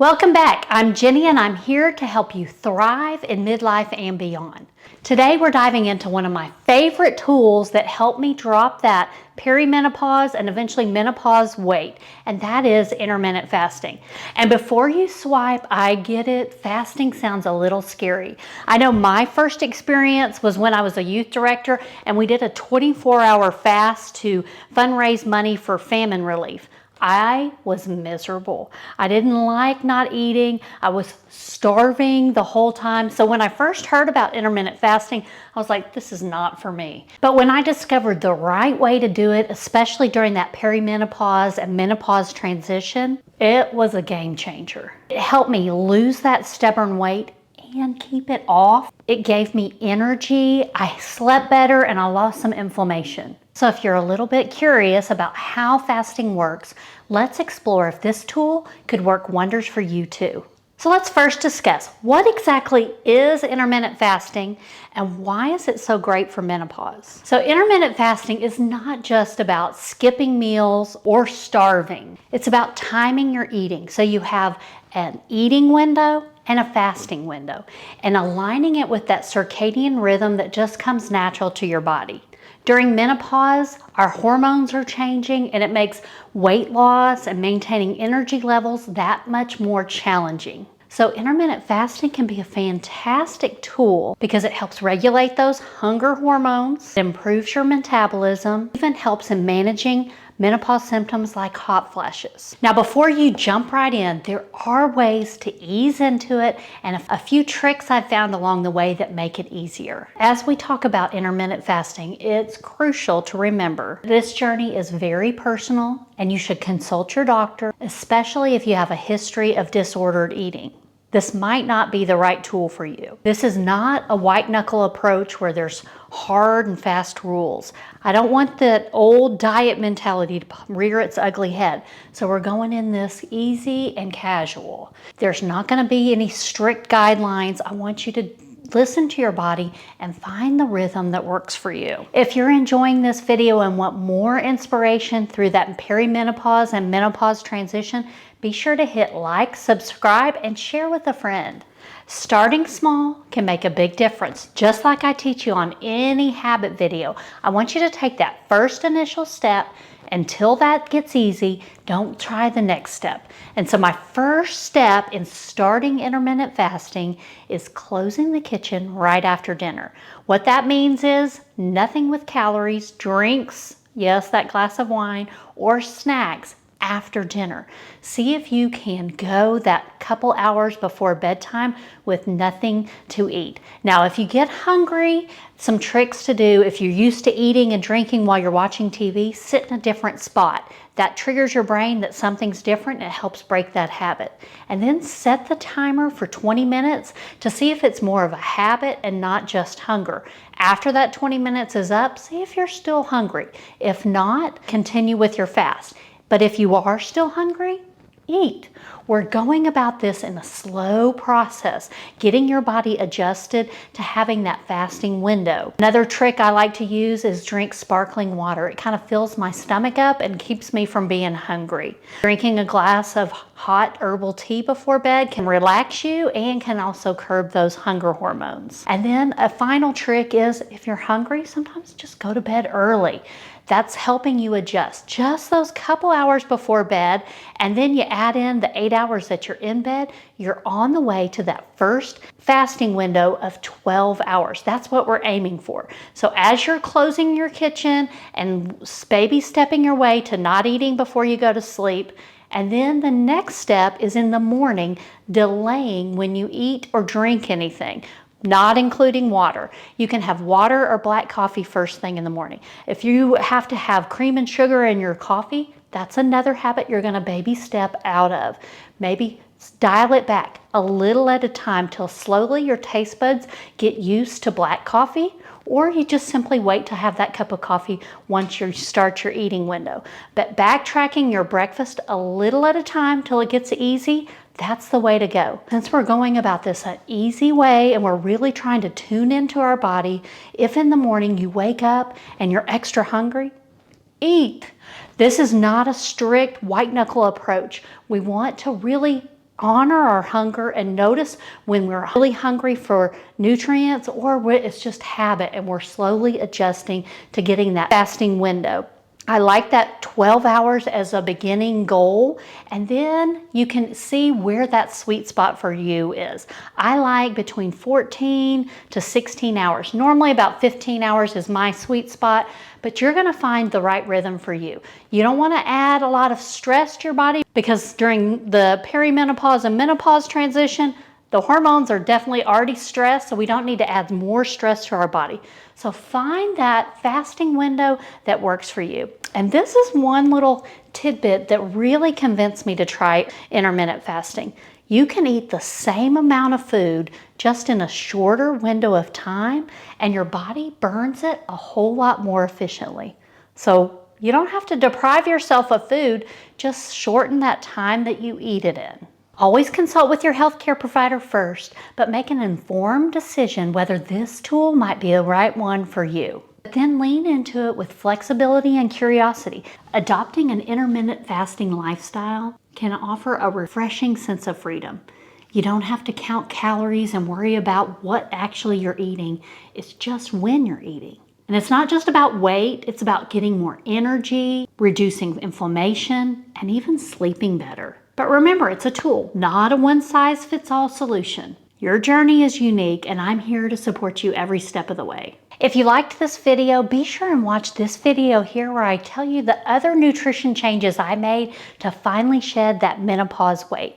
Welcome back. I'm Jenny and I'm here to help you thrive in midlife and beyond. Today we're diving into one of my favorite tools that help me drop that perimenopause and eventually menopause weight, and that is intermittent fasting. And before you swipe, I get it, fasting sounds a little scary. I know my first experience was when I was a youth director and we did a 24-hour fast to fundraise money for famine relief. I was miserable. I didn't like not eating. I was starving the whole time. So when I first heard about intermittent fasting, I was like, this is not for me. But when I discovered the right way to do it, especially during that perimenopause and menopause transition, it was a game changer. It helped me lose that stubborn weight and keep it off. It gave me energy, I slept better, and I lost some inflammation. So if you're a little bit curious about how fasting works, let's explore if this tool could work wonders for you too. So let's first discuss what exactly is intermittent fasting and why is it so great for menopause. So intermittent fasting is not just about skipping meals or starving. It's about timing your eating. So you have an eating window and a fasting window and aligning it with that circadian rhythm that just comes natural to your body. During menopause, our hormones are changing and it makes weight loss and maintaining energy levels that much more challenging. So intermittent fasting can be a fantastic tool because it helps regulate those hunger hormones, it improves your metabolism, even helps in managing menopause symptoms like hot flashes. Now, before you jump right in, there are ways to ease into it and a few tricks I've found along the way that make it easier. As we talk about intermittent fasting, it's crucial to remember this journey is very personal and you should consult your doctor, especially if you have a history of disordered eating. This might not be the right tool for you. This is not a white knuckle approach where there's hard and fast rules. I don't want that old diet mentality to rear its ugly head. So we're going in this easy and casual. There's not going to be any strict guidelines. I want you to listen to your body and find the rhythm that works for you. If you're enjoying this video and want more inspiration through that perimenopause and menopause transition, be sure to hit like, subscribe, and share with a friend. Starting small can make a big difference. Just like I teach you on any habit video, I want you to take that first initial step. Until that gets easy, don't try the next step. And so my first step in starting intermittent fasting is closing the kitchen right after dinner. What that means is nothing with calories, drinks, yes, that glass of wine, or snacks after dinner. See if you can go that couple hours before bedtime with nothing to eat. Now, if you get hungry, some tricks to do. If you're used to eating and drinking while you're watching TV, sit in a different spot. That triggers your brain that something's different and it helps break that habit. And then set the timer for 20 minutes to see if it's more of a habit and not just hunger. After that 20 minutes is up, see if you're still hungry. If not, continue with your fast. But if you are still hungry, eat. We're going about this in a slow process, getting your body adjusted to having that fasting window. Another trick I like to use is drink sparkling water. It kind of fills my stomach up and keeps me from being hungry. Drinking a glass of hot herbal tea before bed can relax you and can also curb those hunger hormones. And then a final trick is if you're hungry, sometimes just go to bed early. That's helping you adjust just those couple hours before bed, and then you add in the 8 hours that you're in bed, you're on the way to that first fasting window of 12 hours. That's what we're aiming for. So as you're closing your kitchen and baby stepping your way to not eating before you go to sleep, and then the next step is in the morning, delaying when you eat or drink anything. Not including water. You can have water or black coffee first thing in the morning. If you have to have cream and sugar in your coffee, that's another habit you're going to baby step out of. Maybe dial it back a little at a time till slowly your taste buds get used to black coffee, or you just simply wait to have that cup of coffee once you start your eating window. But backtracking your breakfast a little at a time till it gets easy, that's the way to go. Since we're going about this an easy way and we're really trying to tune into our body, if in the morning you wake up and you're extra hungry, eat. This is not a strict white knuckle approach. We want to really honor our hunger and notice when we're really hungry for nutrients or when it's just habit and we're slowly adjusting to getting that fasting window. I like that 12 hours as a beginning goal, and then you can see where that sweet spot for you is. I like between 14 to 16 hours. Normally about 15 hours is my sweet spot, but you're gonna find the right rhythm for you. You don't wanna add a lot of stress to your body because during the perimenopause and menopause transition, the hormones are definitely already stressed, so we don't need to add more stress to our body. So find that fasting window that works for you. And this is one little tidbit that really convinced me to try intermittent fasting. You can eat the same amount of food just in a shorter window of time, and your body burns it a whole lot more efficiently. So you don't have to deprive yourself of food, just shorten that time that you eat it in. Always consult with your healthcare provider first, but make an informed decision whether this tool might be the right one for you. Then lean into it with flexibility and curiosity. Adopting an intermittent fasting lifestyle can offer a refreshing sense of freedom. You don't have to count calories and worry about what actually you're eating. It's just when you're eating. And it's not just about weight, it's about getting more energy, reducing inflammation, and even sleeping better. But remember, it's a tool, not a one-size-fits-all solution. Your journey is unique, and I'm here to support you every step of the way. If you liked this video, be sure and watch this video here where I tell you the other nutrition changes I made to finally shed that menopause weight.